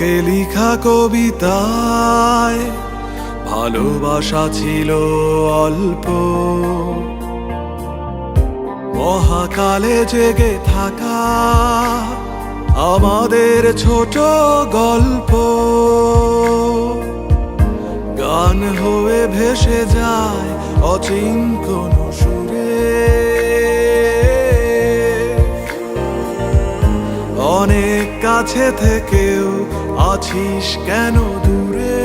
তোকে লিখা কবিতায় ভালোবাসা ছিল অল্প, মহাকালে জেগে থাকা আমাদের ছোট গল্প গান হয়ে ভেসে যায় অচিন্তন সুরে। অনেক কাছে থেকেও আছিস কেন দূরে?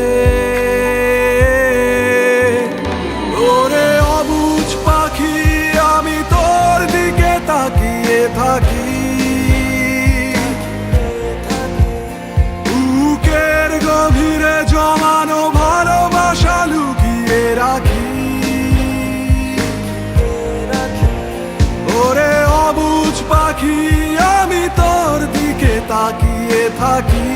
ওরে অবুঝ পাখি, আমি তোর দিকে তাকিয়ে থাকি, বুকের গভীরে জমানো ভালোবাসা লুকিয়ে রাখি। ওরে অবুঝ পাখি, আমি তোর দিকে তাকিয়ে থাকি,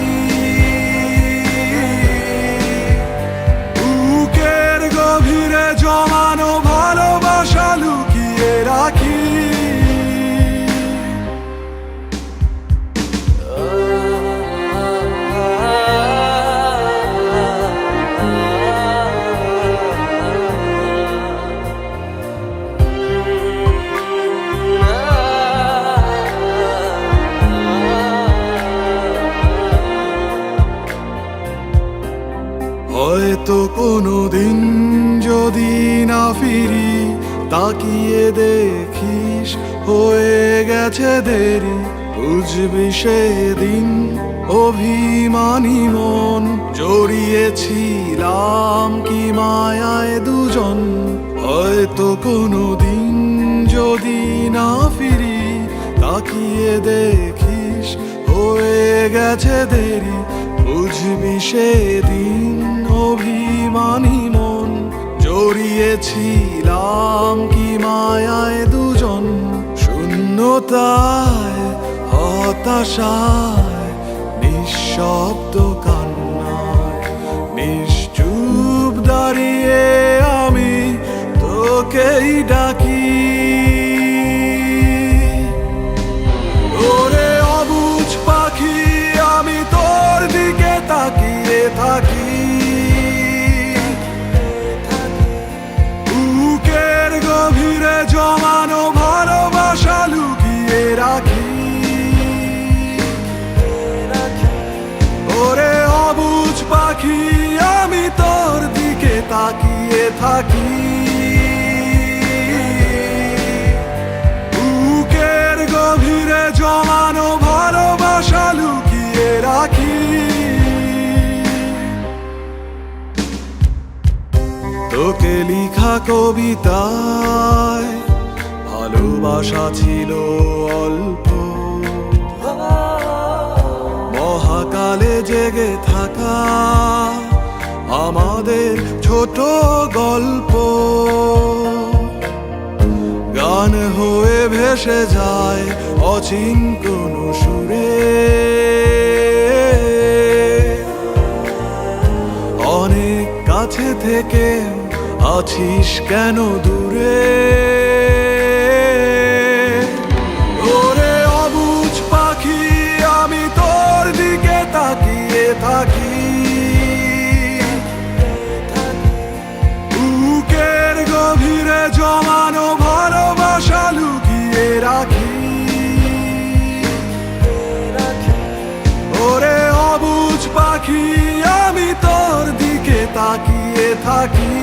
বুকের গভীরে জমানো ভালোবাসা লুকিয়ে রাখি। হয়তো কোনোদিন যদি না ফিরি, তাকিয়ে দেখিস হয়ে গেছে দেরি, বুঝবি সেদিন অভিমানী মন জড়িয়েছিলাম কি মায়ায় দুজন। হয়তো কোনোদিন যদি না ফিরি, তাকিয়ে দেখিস হয়ে গেছে দেরি, বুঝবি সেদিন অভিমানী মন জড়িয়েছিলাম কি মায়ায় দুজন। শূন্যতায় হতাশায় নিঃশব্দ কান্নায় নিশ্চুপ দাঁড়িয়ে আমি তোকেই ডাকি। ওরে অবুঝ পাখি, আমি তোর দিকে তাকিয়ে থাকি, বুকের গভীরে জমানো ভালোবাসা লুকিয়ে রাখি। ওরে অবুঝ পাখি, আমি তোর দিকে তাকিয়ে থাকি, বুকের গভীরে জমানো ভালোবাসা লুকিয়ে রাখি। তোকে লিখা কবিতায় ভালোবাসা ছিল অল্প, মহাকালে জেগে থাকা আমাদের ছোট গল্প গান হয়ে ভেসে যায় অচিন্তন সুরে। অনেক কাছে থেকে আছিস কেন দূরে? ওরে অবুঝ পাখি, আমি তোর দিকে তাকিয়ে থাকি, বুকের গভীরে জমানো ভালোবাসা লুকিয়ে রাখি। ওরে অবুঝ পাখি, আমি তোর দিকে তাকিয়ে থাকি,